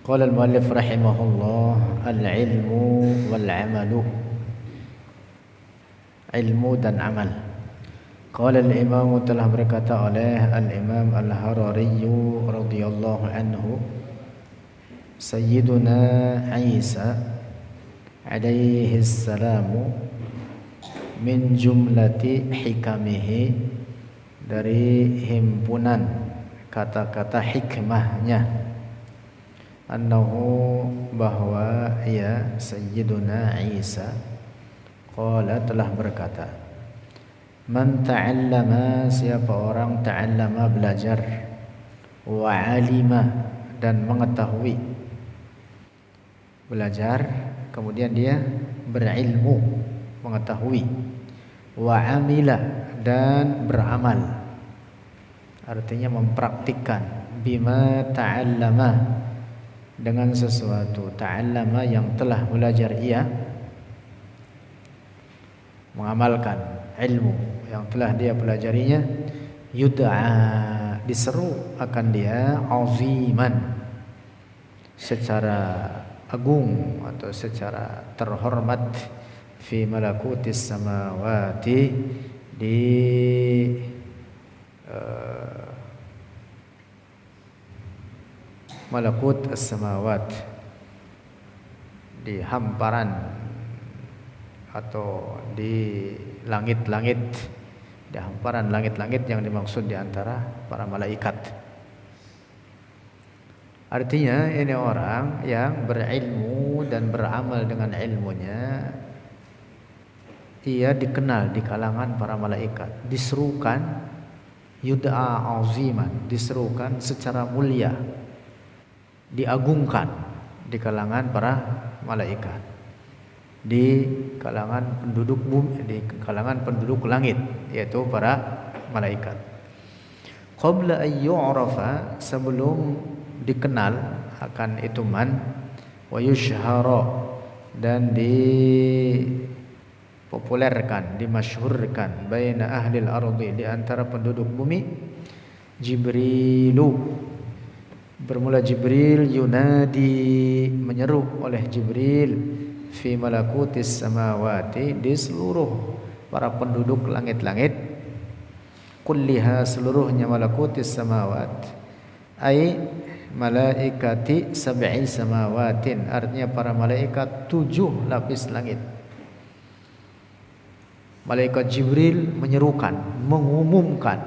Qala al-muallif rahimahullah, al-ilmu wal-amalu, ilmu dan amal. Qala al-imam, telah berkata oleh al-imam al-Harari radhiyallahu anhu, Sayyiduna Isa alaihi salamu min jumlati hikamihi, dari himpunan kata-kata hikmahnya, annahu, bahwa ia Sayyiduna Isa qala, telah berkata, man ta'allama, siapa orang ta'allama, belajar, wa alima, dan mengetahui. Belajar kemudian dia berilmu, mengetahui, wa amila, dan beramal, artinya mempraktikkan, bima ta'allama, dengan sesuatu, ta'allama yang telah belajar ia, mengamalkan ilmu yang telah dia pelajarinya, yud'a, diseru akan dia, aziman, secara agung atau secara terhormat, fi malakutis samawati, di malakut as-samawat, di hamparan atau di langit-langit, di hamparan langit-langit yang dimaksud di antara para malaikat. Artinya ini orang yang berilmu dan beramal dengan ilmunya, ia dikenal di kalangan para malaikat, diserukan yud'a aziman, diserukan secara mulia, diagungkan di kalangan para malaikat, di kalangan penduduk bumi, di kalangan penduduk langit, yaitu para malaikat. Qabla an yu'rafa, sebelum dikenal akan itu man, wa yushhara, dan dipopulerkan, dimasyhurkan, baina ahlil ardi, di antara penduduk bumi, Jibrilu, bermula Jibril, yunadi, menyeru oleh Jibril, fi malakutis samawati, di seluruh para penduduk langit-langit, kulliha, seluruhnya malakutis samawat, ai malaikati sab'i samawatin, artinya para malaikat 7 lapis langit. Malaikat Jibril menyerukan, mengumumkan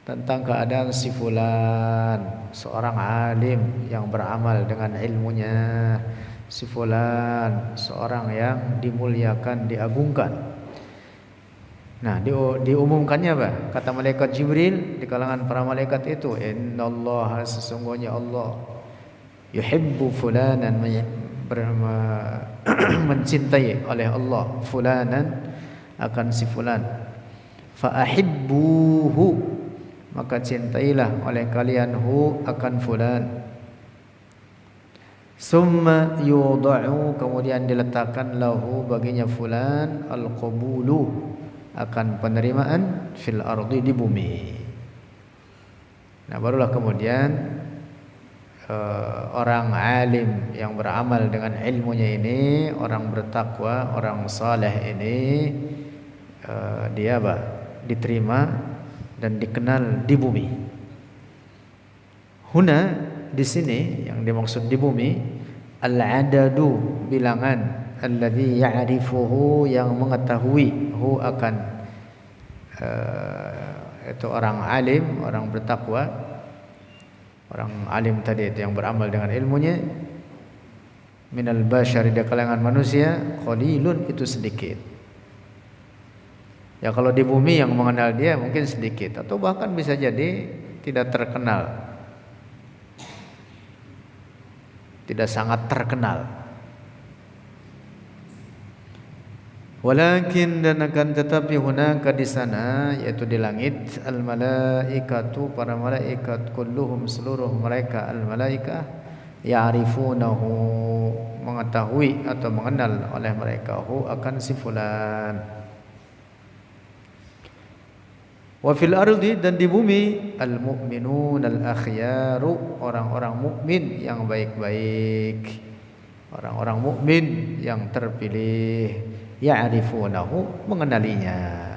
tentang keadaan si fulan, seorang alim yang beramal dengan ilmunya, si fulan, seorang yang dimuliakan, diagungkan. Nah, diumumkannya apa? Kata malaikat Jibril di kalangan para malaikat itu, innallaha, sesungguhnya Allah, yuhibbu fulanan, mencintai oleh Allah, fulanan, akan si fulan, fa ahibbuhu, maka cintailah oleh kalian hu, akan fulan. Summa yudha'u, kemudian diletakkan, lahu, baginya fulan, al-qabulu, akan penerimaan, fil ardi, di bumi. Nah, barulah kemudian orang alim yang beramal dengan ilmunya ini, orang bertakwa, orang saleh ini, dia apa? Diterima dan dikenal di bumi. Huna, di sini yang dimaksud di bumi, al-adadu, bilangan, alladzi ya'rifuhu, yang mengetahui, hu, akan itu orang alim, orang bertakwa, orang alim tadi itu yang beramal dengan ilmunya, minal bashari, di kalangan manusia, qalilun, itu sedikit. Ya, kalau di bumi yang mengenal dia mungkin sedikit, atau bahkan bisa jadi tidak terkenal, tidak sangat terkenal. Walakin, dan akan tetapi, hunaka, di sana, yaitu di langit, al malaikatu, para malaikat, kulluhum, seluruh mereka, al malaikah, ya'rifunahu, mengetahui atau mengenal oleh mereka, hu, akan si fulan. Wa fil ardi, dan di bumi, al mu'minun al akhyaru, orang-orang mukmin yang baik-baik, orang-orang mukmin yang terpilih, ya'rifunahu, mengenalinya.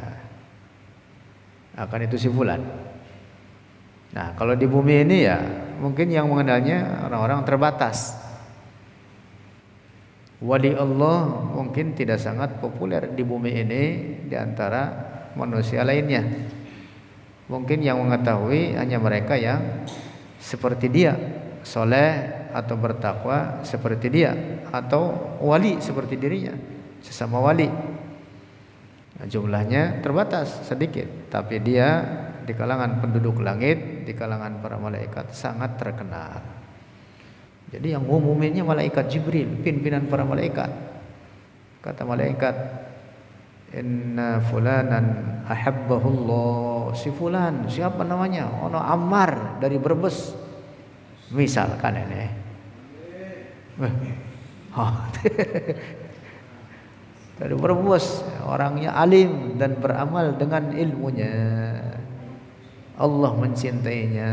Akan itu si fulan. Nah, kalau di bumi ini ya mungkin yang mengenalnya orang-orang terbatas. Wali Allah mungkin tidak sangat populer di bumi ini di antara manusia lainnya. Mungkin yang mengetahui hanya mereka yang seperti dia, soleh atau bertakwa seperti dia, atau wali seperti dirinya, sesama wali. Nah, jumlahnya terbatas, sedikit, tapi dia di kalangan penduduk langit, di kalangan para malaikat sangat terkenal. Jadi yang umumnya malaikat Jibril, pimpinan para malaikat. Kata malaikat, inna fulanan ahabbahullah, si fulan, siapa namanya? Ono Ammar dari Brebes, misalkan ini. Dari Brebes, orangnya alim dan beramal dengan ilmunya. Allah mencintainya.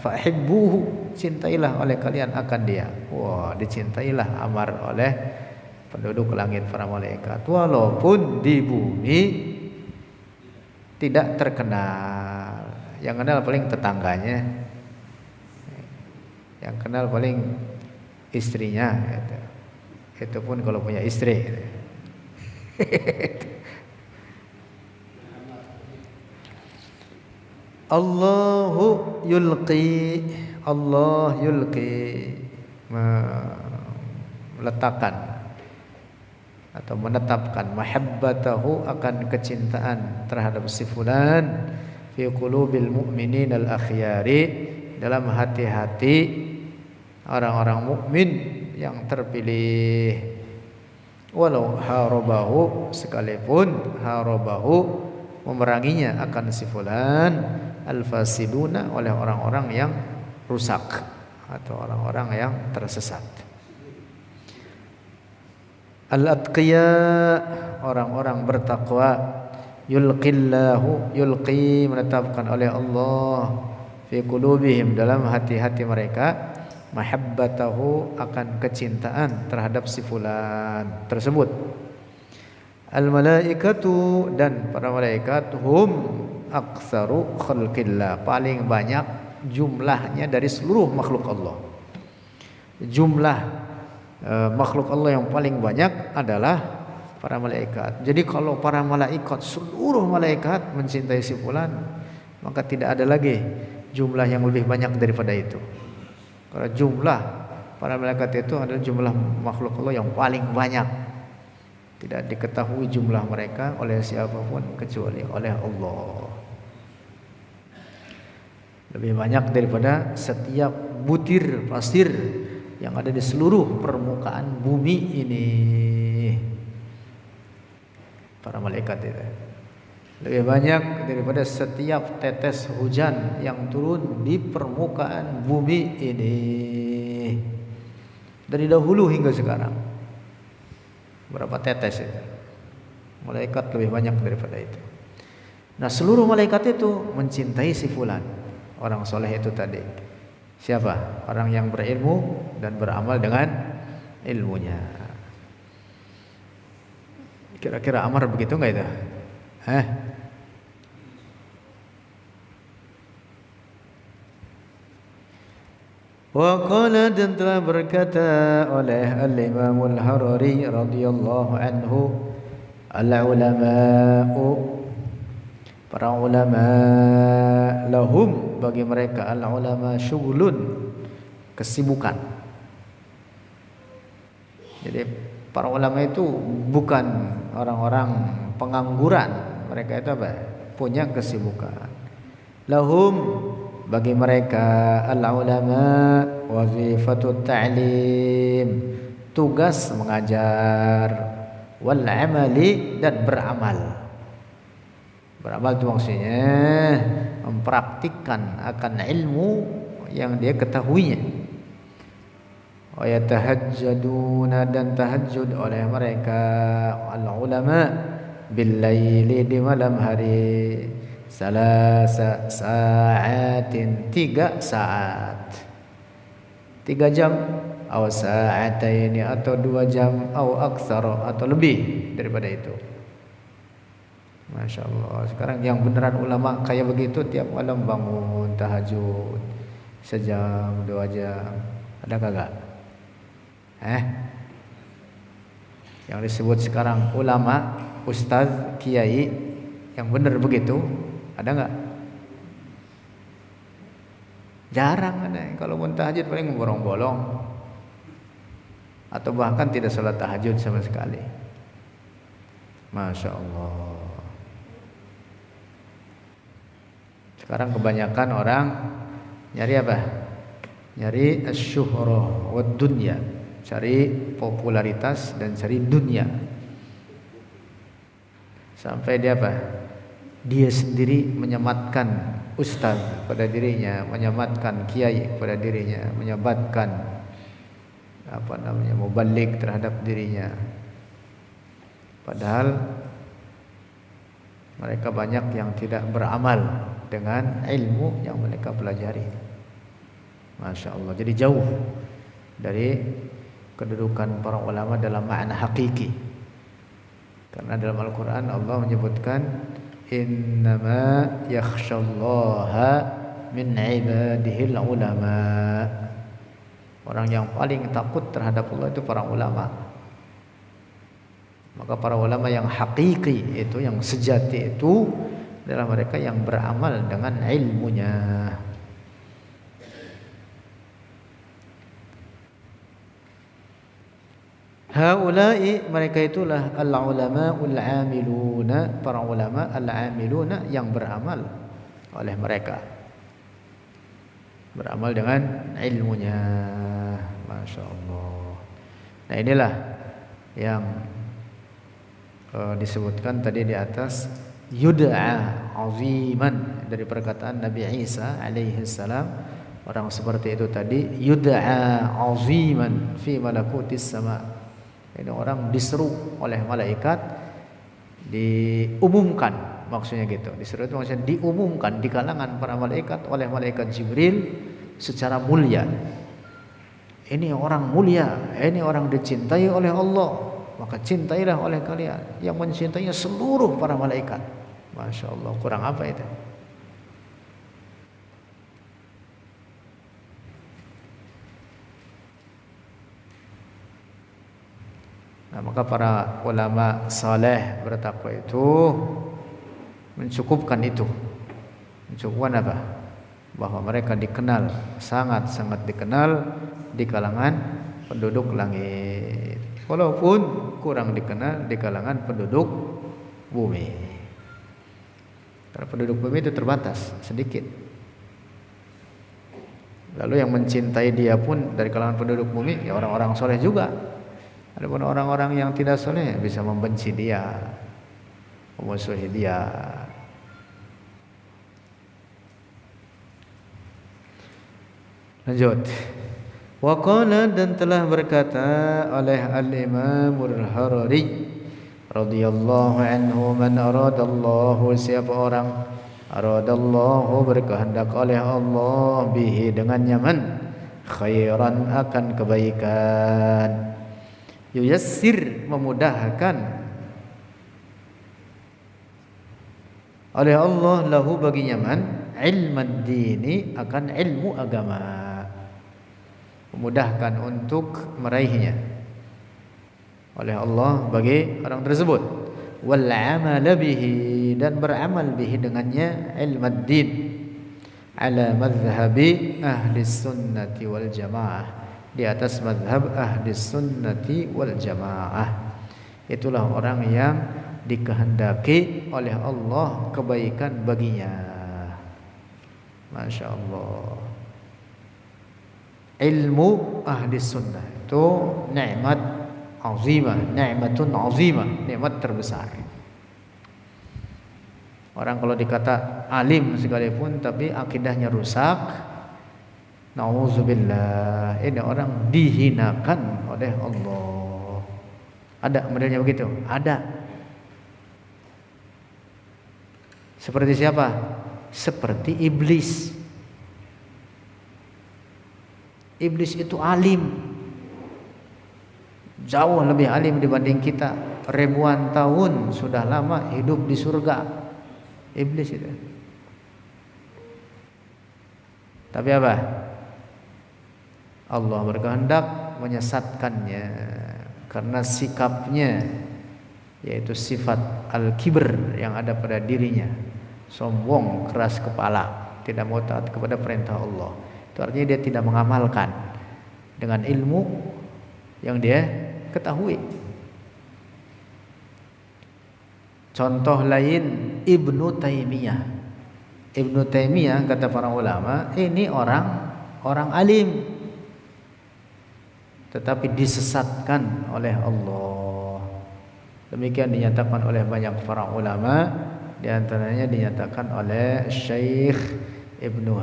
Fahibbuhu, cintailah oleh kalian akan dia. Wah, dicintailah Ammar oleh penduduk langit para malaikat, walaupun di bumi tidak terkenal. Yang kenal paling tetangganya, yang kenal paling istrinya, gitu. Itu pun kalau punya istri, gitu. Allahu yulqi, Allah yulqi, meletakkan atau menetapkan, mahabbatahu, akan kecintaan terhadap si fulan, fi qulubil mu'minin al akhyari, dalam hati-hati orang-orang mukmin yang terpilih. Walau harabahu, sekalipun harabahu, memeranginya akan si fulan, al-fasiduna, oleh orang-orang yang rusak atau orang-orang yang tersesat. Al-atqiya, orang-orang bertakwa. Yulqillahu, yulqi, menetapkan oleh Allah, fi qulubihim, dalam hati-hati mereka, mahabbatahu, akan kecintaan terhadap si fulan tersebut. Al-malaikatu, dan para malaikat, hum aktsaru khalqillah, paling banyak jumlahnya dari seluruh makhluk Allah. Jumlah makhluk Allah yang paling banyak adalah para malaikat. Jadi kalau para malaikat, seluruh malaikat mencintai si fulan, maka tidak ada lagi jumlah yang lebih banyak daripada itu. Karena jumlah para malaikat itu adalah jumlah makhluk Allah yang paling banyak. Tidak diketahui jumlah mereka oleh siapapun kecuali oleh Allah. Lebih banyak daripada setiap butir pasir yang ada di seluruh permukaan bumi ini. Para malaikat itu lebih banyak daripada setiap tetes hujan yang turun di permukaan bumi ini, dari dahulu hingga sekarang. Berapa tetes itu? Malaikat lebih banyak daripada itu. Nah, seluruh malaikat itu mencintai si fulan, orang soleh itu tadi. Siapa? Orang yang berilmu dan beramal dengan ilmunya. Kira-kira Ammar begitu enggak itu? Wa qala, dan telah berkata oleh Al-Imam Al-Harari radhiyallahu anhu, al-ulama'u, para ulama, lahum, bagi mereka, al-ulama syughlun, kesibukan. Jadi para ulama itu bukan orang-orang pengangguran, mereka itu apa? Punya kesibukan. Lahum, bagi mereka, al-ulama, wazifatut ta'lim, tugas mengajar, wal amali, dan beramal. Beramal itu maksudnya mempraktikkan akan ilmu yang dia ketahuinya. Wa yatahajjaduna, dan tahajud oleh mereka, al-ulama, bil laili, di malam hari. salasa sa'atin 3 saat, 3 jam, aw sa'ataini atau 2 jam, aw aktsara atau lebih daripada itu. Masya Allah. Sekarang yang beneran ulama kayak begitu tiap malam bangun tahajud sejam 2 jam, ada kagak? Yang disebut sekarang ulama, ustaz, kiai yang bener begitu ada nggak? Jarang ada. Kalau mau tahajud paling bolong-bolong atau bahkan tidak salat tahajud sama sekali. Masya Allah. Sekarang kebanyakan orang nyari apa? Nyari asyuhrah wad dunya, cari popularitas dan cari dunia. Sampai dia apa? Dia sendiri menyematkan ustaz pada dirinya, menyematkan kiai pada dirinya, menyematkan mubalik terhadap dirinya. Padahal mereka banyak yang tidak beramal dengan ilmu yang mereka pelajari. Masya Allah. Jadi jauh dari kedudukan para ulama dalam makna hakiki. Karena dalam Al-Quran Allah menyebutkan innama yakhshallaha min ibadihil ulama. Orang yang paling takut terhadap Allah itu para ulama. Maka para ulama yang hakiki itu, yang sejati itu adalah mereka yang beramal dengan ilmunya. Haula'i, mereka itulah al-ulama'ul 'amiluna, para ulama al-'amiluna yang beramal oleh mereka, beramal dengan ilmunya. Masya Allah. Nah inilah yang disebutkan tadi di atas, yud'a aziman, dari perkataan Nabi Isa alaihi salam. Orang seperti itu tadi yud'a aziman fi malakutis sama. Ini orang diseru oleh malaikat, diumumkan, maksudnya gitu. Diseru itu maksudnya diumumkan di kalangan para malaikat oleh malaikat Jibril secara mulia. Ini orang mulia, ini orang dicintai oleh Allah, maka cintailah oleh kalian. Yang mencintainya seluruh para malaikat. Masya Allah, kurang apa itu? Nah, maka para ulama saleh bertakwa itu mencukupkan itu. Mencukupkan apa? Bahwa mereka dikenal, sangat-sangat dikenal di kalangan penduduk langit. Walaupun kurang dikenal di kalangan penduduk bumi. Karena penduduk bumi itu terbatas, sedikit. Lalu yang mencintai dia pun dari kalangan penduduk bumi ya orang-orang soleh juga. Adapun orang-orang yang tidak soleh bisa membenci dia, memusuhi dia. Lanjut. Wa qala, dan telah berkata oleh Al-Imam Al-Harari radhiyallahu anhu, man aradallahu, siapa orang aradallahu berkehendak oleh Allah bihi dengannya, man khairan akan kebaikan, yuyassir memudahkan oleh Allah lahu baginya, man ilmad dini akan ilmu agama, memudahkan untuk meraihnya oleh Allah bagi orang tersebut, wal amal bihi, dan beramal bihi dengannya, ilmad din, ala madhhabi ahli sunnati wal jamaah, di atas madhab ahli sunnati wal jamaah. Itulah orang yang dikehendaki oleh Allah kebaikan baginya. Masya Allah. Ilmu ahli sunnah itu nikmat azimah, nikmatun azimah, nikmat terbesar. Orang kalau dikata alim sekalipun tapi akidahnya rusak, nauzubillah, ini orang dihinakan oleh Allah. Ada modelnya begitu? Ada. Seperti siapa? Seperti iblis. Iblis itu alim, jauh lebih alim dibanding kita. Ribuan tahun sudah lama hidup di surga iblis itu. Tapi apa? Allah berkehendak menyesatkannya karena sikapnya, yaitu sifat al-kibr yang ada pada dirinya, sombong, keras kepala, tidak mau taat kepada perintah Allah. Itu artinya dia tidak mengamalkan dengan ilmu yang dia ketahui. Contoh lain Ibnu Taimiyah. Ibnu Taimiyah kata para ulama, ini orang alim, tetapi disesatkan oleh Allah. Demikian dinyatakan oleh banyak para ulama, di antaranya dinyatakan oleh Syekh Ibnu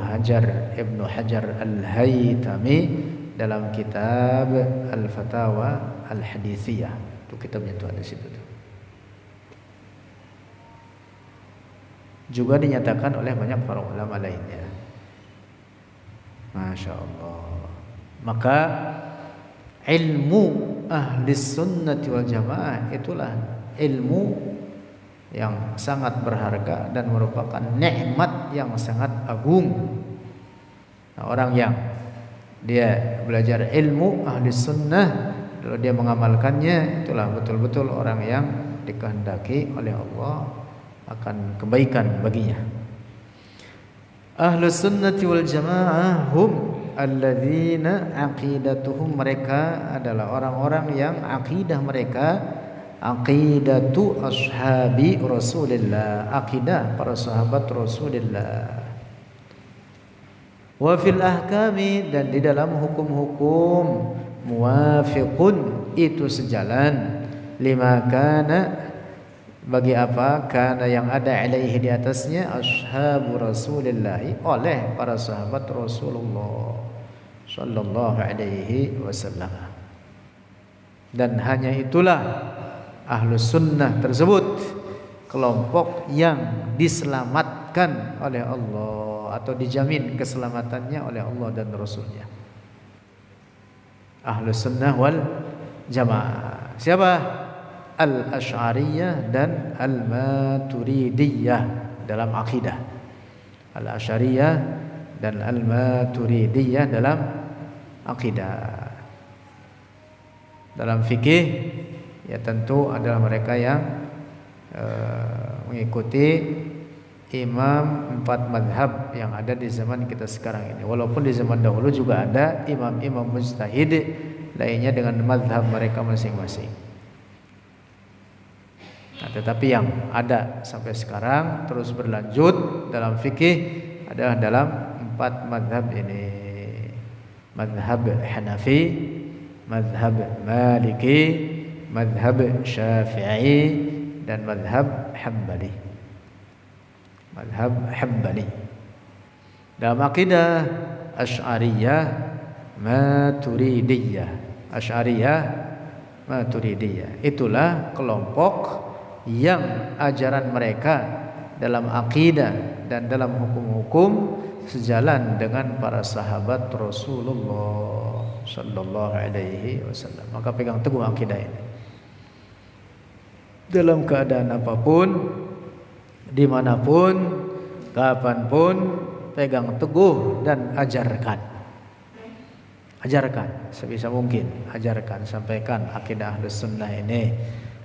Hajar Al-Haytami dalam kitab Al-Fatawa Al-Hadithiyah. Itu kitabnya tuh ada situ tuh. Juga dinyatakan oleh banyak para ulama lainnya. Masya Allah. Maka ilmu ahli sunnati wal jamaah itulah ilmu yang sangat berharga dan merupakan nikmat yang sangat agung. Nah, orang yang dia belajar ilmu ahli sunnah lalu dia mengamalkannya, itulah betul-betul orang yang dikehendaki oleh Allah akan kebaikan baginya. Ahli sunnati wal jamaah hum alladzina aqidatuhum, mereka adalah orang-orang yang akidah mereka aqidatu ashabi Rasulillah, akidah para sahabat Rasulillah. Wa fil ahkami, dan di dalam hukum-hukum, muwafiqun, itu sejalan, lima kana, bagi apa, kana yang ada alaihi, di atasnya, ashabu Rasulillah, oleh para sahabat Rasulullah sallallahu alaihi wasallam. Dan hanya itulah Ahlus Sunnah tersebut kelompok yang diselamatkan oleh Allah atau dijamin keselamatannya oleh Allah dan Rasulnya. Ahlus Sunnah wal Jamaah. Siapa? Al-Asy'ariyah dan Al-Maturidiyah dalam akidah. Al-Asy'ariyah dan Al-Maturidiyah dalam akidah. Dalam fikih, ya tentu adalah mereka yang mengikuti imam 4 madhab yang ada di zaman kita sekarang ini. Walaupun di zaman dahulu juga ada imam-imam mujtahid lainnya dengan madhab mereka masing-masing. Nah, tetapi yang ada sampai sekarang terus berlanjut dalam fikih adalah dalam 4 madhab ini. Madhab Hanafi, madhab Maliki, madhab Syafi'i, dan madhab Hambali. Madhab Hambali. Dalam akidah Asy'ariyah, Maturidiyah. Asy'ariyah, Maturidiyah. Itulah kelompok yang ajaran mereka dalam akidah dan dalam hukum-hukum sejalan dengan para sahabat Rasulullah sallallahu alaihi wasallam. Maka pegang teguh akidah ini. Dalam keadaan apapun, dimanapun, kapanpun, pegang teguh dan ajarkan. Ajarkan sebisa mungkin, ajarkan, sampaikan akidah Ahlus Sunnah ini,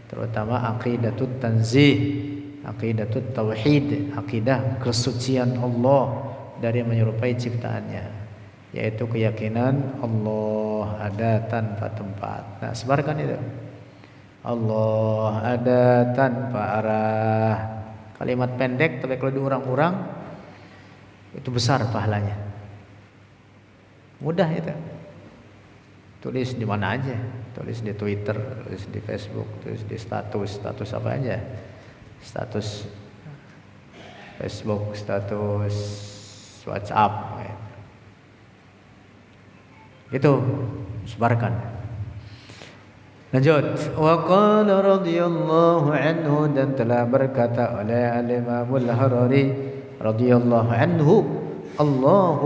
terutama aqidatut tanzih, aqidatut tauhid, akidah kesucian Allah dari menyerupai ciptaannya, yaitu keyakinan Allah ada tanpa tempat. Nah, sebarkan itu. Allah ada tanpa arah. Kalimat pendek tapi kalau diurang-urang itu besar pahalanya. Mudah itu. Tulis di mana aja. Tulis di Twitter, tulis di Facebook, tulis di status apa aja. Status Facebook, status WhatsApp. Itu sebarkan. Lanjut. Wa qala radhiyallahu anhu, dan telah berkata oleh Al-Imam Al-Harari radhiyallahu anhu, Allah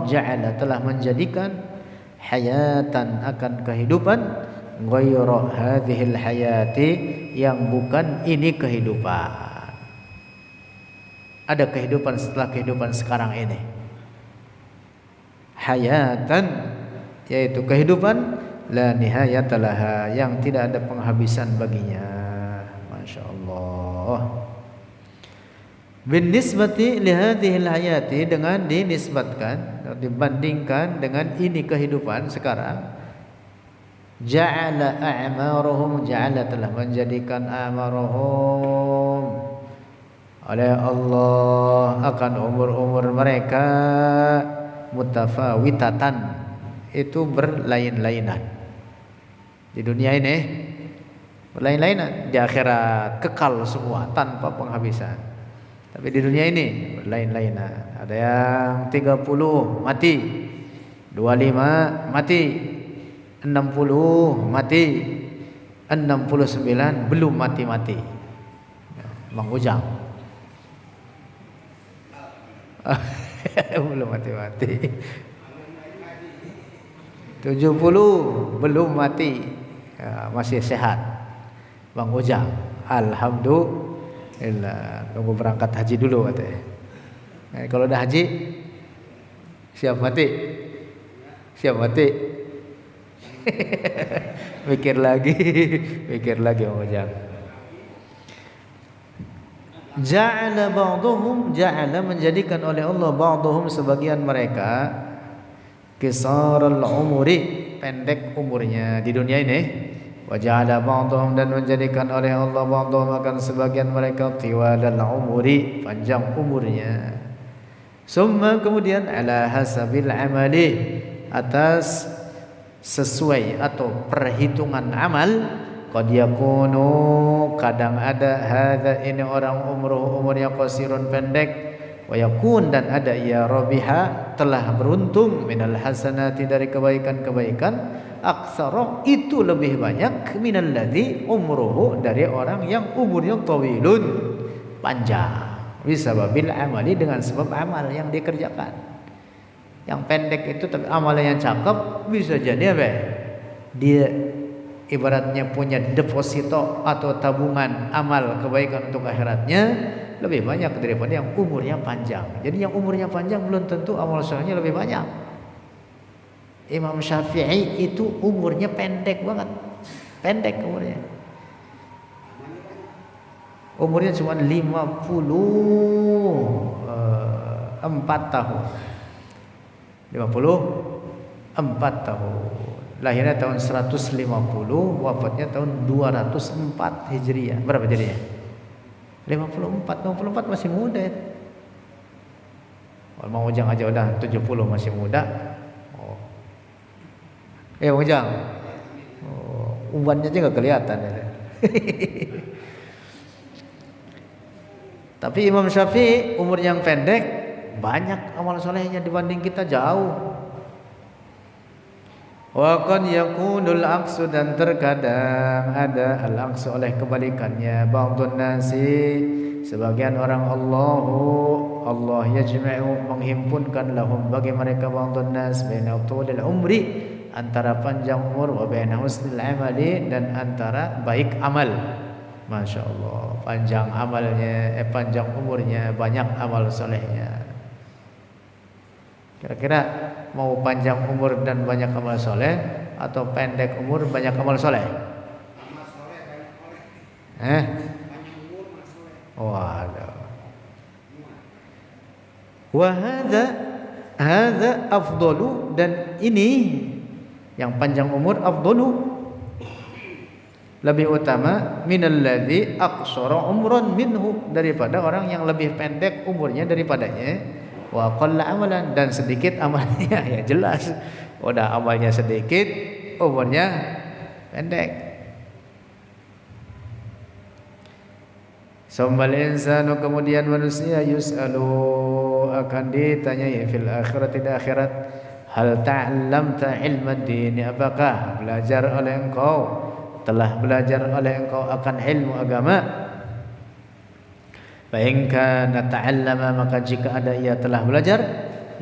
ja'ala telah menjadikan hayatan akan kehidupan ghayra hadhil hayati, yang bukan ini kehidupan. Ada kehidupan setelah kehidupan sekarang ini. Hayatan, yaitu kehidupan la nihayata laha, yang tidak ada penghabisan baginya. Masya Allah. Bin nisbati li hadhil hayati, dengan dinisbatkan, dibandingkan dengan ini kehidupan sekarang. Ja'ala a'maruhum, ja'ala telah menjadikan a'maruhum oleh Allah akan umur-umur mereka mutafawitatan, itu berlain-lainan. Di dunia ini berlain-lainan, di akhirat kekal semua tanpa penghabisan. Tapi di dunia ini berlain-lainan. Ada yang 30 mati, 25 mati, 60 mati, 69 belum mati-mati. Bang Ujang belum mati-mati. 70 belum mati, ya, masih sehat. Bang Ujang, alhamdulillah. Tunggu berangkat haji dulu katanya. Kalau udah haji siap mati. Siap mati. Mikir lagi Bang Ujang. Ja'ala ba'duhum, ja'ala menjadikan oleh Allah ba'duhum sebagian mereka qisarul umuri, pendek umurnya di dunia ini. Wa ja'ala ba'duhum, dan menjadikan oleh Allah ba'duhum akan sebagian mereka tiwalal umuri, panjang umurnya. Summa, kemudian ala hasabil amali, atas sesuai atau perhitungan amal. Qad yakunu, kadang ada, hadza ini orang umurnya qasirun, pendek, wa yakun, dan ada ya rabiha, telah beruntung, minal hasanati, dari kebaikan-kebaikan, aktsara, itu lebih banyak, minal ladzi umruhu, dari orang yang umurnya tawilun, panjang, bisababil amali, dengan sebab amal yang dikerjakan. Yang pendek itu tapi amalnya yang cakep, bisa jadi apa? Dia ibaratnya punya deposito atau tabungan amal kebaikan untuk akhiratnya lebih banyak daripada yang umurnya panjang. Jadi yang umurnya panjang belum tentu amal solehnya lebih banyak. Imam Syafi'i itu umurnya pendek banget, pendek umurnya. Umurnya cuma 54 tahun. 54 tahun. Lahirnya tahun 150, wafatnya tahun 204 Hijriah. Berapa jadinya? 54 masih muda. Kalau Mang Ujang aja udah 70 masih muda. Oh. Mang Ujang. Oh, ubannya aja enggak kelihatan ya. Tapi Imam Syafi'i umur yang pendek, banyak amal solehnya dibanding kita jauh. Wa qad yakunul aqsu, dan terkadang ada al-aqsu oleh kebalikannya. Ba'dun nasi, sebagian orang, Allah yajma'u, menghimpunkan, lahum, bagi mereka, ba'dun nas, baina tulil umri, antara panjang umur, wa baina husnil amali, dan antara baik amal. Masya Allah, panjang amalnya, panjang umurnya, banyak amal solehnya. Kira-kira mau panjang umur dan banyak amal soleh, atau pendek umur banyak amal soleh? Waduh. Wa hadza afdalu, dan ini yang panjang umur afdalu, lebih utama, minal ladzi aqsara umran minhu, daripada orang yang lebih pendek umurnya daripadanya. Wa qalla amalan, dan sedikit amalnya. Ya jelas, udah amalnya sedikit, umurnya pendek. Summal insanu, kemudian manusia, yus'alu, akan ditanyai, fil akhirati, di akhirat, hal ta'allamta ilma dini, apakah belajar oleh engkau, telah belajar oleh engkau akan ilmu agama? Fa in kana ta'allama, maka jika ada ia telah belajar,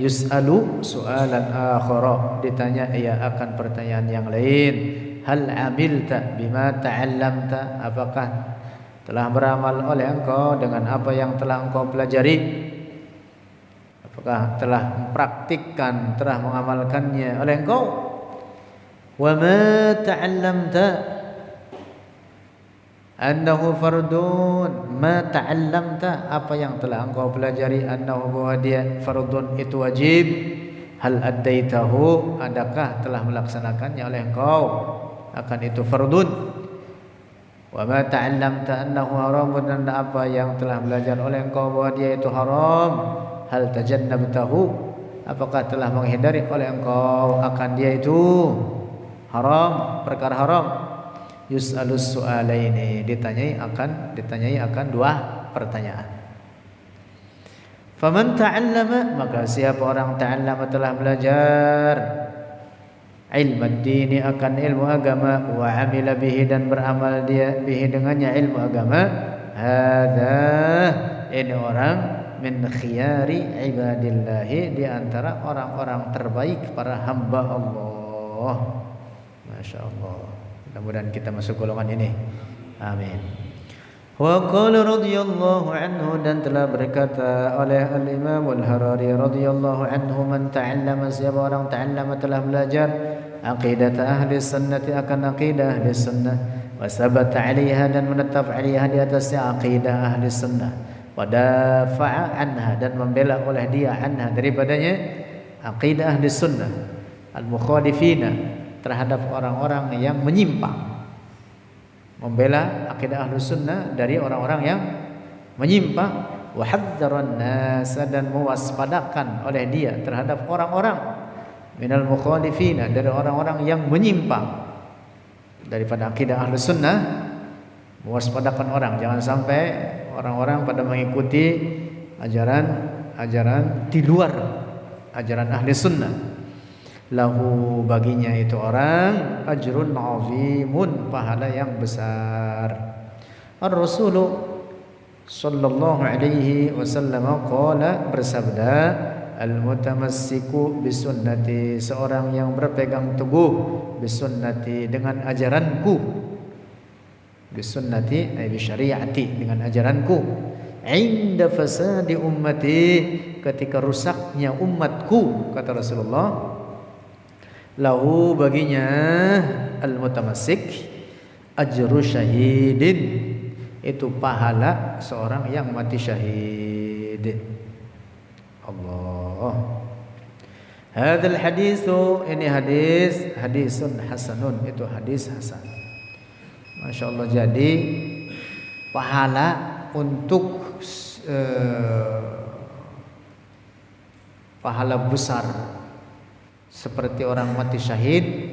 yus'alu su'alan akhara, ditanya ia akan pertanyaan yang lain. Hal amilta bima ta'allamta, apakah telah beramal oleh engkau dengan apa yang telah engkau pelajari? Apakah telah mempraktikkan, telah mengamalkannya oleh engkau? Wa ma ta'allamta annahu fardun, ma ta'allamta, apa yang telah engkau pelajari, annahu, bahwa dia fardun, itu wajib. Hal addaitahu, adakah telah melaksanakannya oleh engkau, akan itu fardun. Wa ma ta'allamta annahu haramun, dan apa yang telah belajar oleh engkau bahwa dia itu haram. Hal tajannabtahu, apakah telah menghindari oleh engkau akan dia itu haram, perkara haram. Yus'alus su'alaini, ditanyai akan dua pertanyaan. Faman ta'allama, maka siapa orang ta'allama telah belajar ilmu dini, akan ilmu agama, wa amila bihi, dan beramal dia bihi dengannya ilmu agama, hadza, ini orang min khiyari ibadillahi, di antara orang-orang terbaik para hamba Allah. Masya Allah, mudah-mudahan kita masuk golongan ini, amin. Wa qala radhiyallahu anhu, dan telah berkata oleh al-Imam al-Harari radhiyallahu anhu, man ta'allama, siapa orang ta'allama telah belajar aqidat ahli sunnati, akan aqidah ahli sunnah, wa sabata 'alaiha, dan menetap 'alaiha, di atasnya aqidah ahli sunnah, wa dafa'a anha, dan membela oleh dia anha, daripadanya aqidah ahli sunnah, al-mukhalifina, terhadap orang-orang yang menyimpang, membela akidah ahlu sunnah dari orang-orang yang menyimpang. Wa hadzaran nas, dan mewaspadakan oleh dia terhadap orang-orang minal mukhalifina, dari orang-orang yang menyimpang daripada akidah ahlu sunnah. Mewaspadakan orang, jangan sampai orang-orang pada mengikuti ajaran di luar ajaran ahli sunnah. Lahu, baginya itu orang, ajrun azimun, pahala yang besar. Ar-Rasul sallallahu alaihi wasallam qala, bersabda, al-mutamassiku bisunnati, seorang yang berpegang teguh bisunnati, dengan ajaranku, bisunnati ay bi syariati, dengan ajaranku, inda fasadi ummati, ketika rusaknya umatku, kata Rasulullah. Lahu, baginya al-mutamassik ajru syahidin, itu pahala seorang yang mati syahid. Allah. Hadzal haditsu, ini hadisun hasanun, itu hadis hasan. Masya Allah. Jadi pahala untuk pahala besar seperti orang mati syahid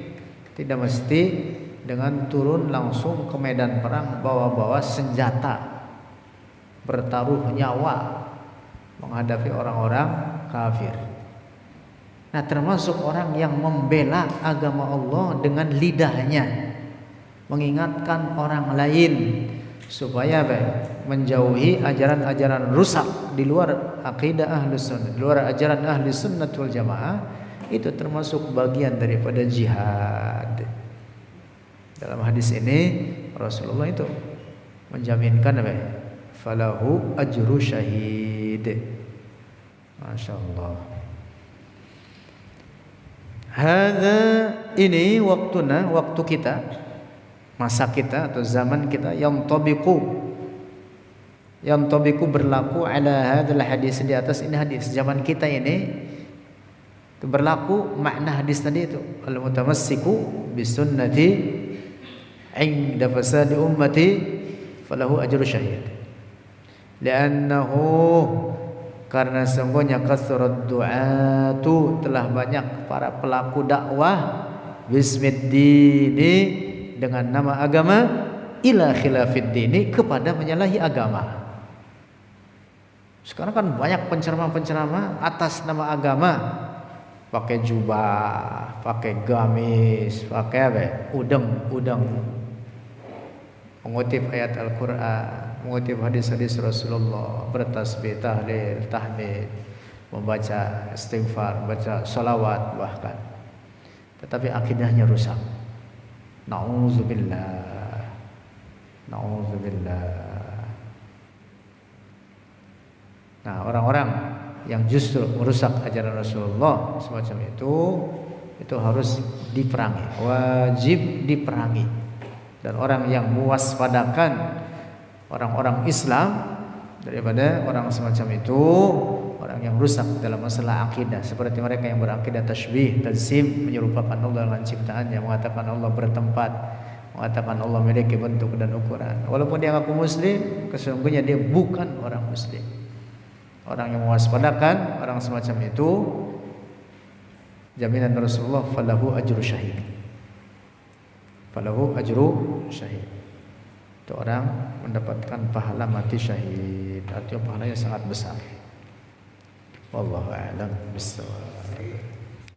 tidak mesti dengan turun langsung ke medan perang, bawa-bawa senjata, bertaruh nyawa menghadapi orang-orang kafir. Nah, termasuk orang yang membela agama Allah dengan lidahnya, mengingatkan orang lain supaya menjauhi ajaran-ajaran rusak di luar akidah ahli sunnah, di luar ajaran ahli sunnah wal jamaah. Itu termasuk bagian daripada jihad. Dalam hadis ini Rasulullah itu menjaminkan apa? Falahu ajru syahid. Masya Allah. Hadza, ini waktuna, waktu kita, masa kita atau zaman kita, yang tabiku berlaku ala hadzal hadis, di atas ini hadis. Zaman kita ini itu berlaku makna hadis tadi itu, al-mutamassiku bisunnati inda fasadi ummati falahu ajru syahid. Li'annahu, karena sungguhnya kasrat du'atu, telah banyak para pelaku dakwah bismid dini, dengan nama agama, ila khilafid dini, kepada menyalahi agama. Sekarang kan banyak penceramah-penceramah atas nama agama pakai jubah, pakai gamis, pakai apa? Udeng. Mengutip ayat Al-Quran, mengutip hadis-hadis Rasulullah, bertasbih, tahlil, tahmid, membaca istighfar, membaca salawat bahkan. Tetapi akidahnya rusak. Na'udzubillah. Nah, orang-orang yang justru merusak ajaran Rasulullah semacam itu harus diperangi, wajib diperangi. Dan orang yang mewaspadakan orang-orang Islam daripada orang semacam itu, orang yang rusak dalam masalah akidah, seperti mereka yang berakidah tasybih, tazim, menyerupakan Allah dengan ciptaannya, mengatakan Allah bertempat, mengatakan Allah memiliki bentuk dan ukuran. Walaupun dia ngaku muslim, sesungguhnya dia bukan orang muslim. Orang yang mewaspadakan orang semacam itu, jaminan Rasulullah, falahu ajru syahid. Falahu ajru syahid. Itu orang mendapatkan pahala mati syahid. Artinya pahalanya sangat besar. Wallahu a'lam bishawab.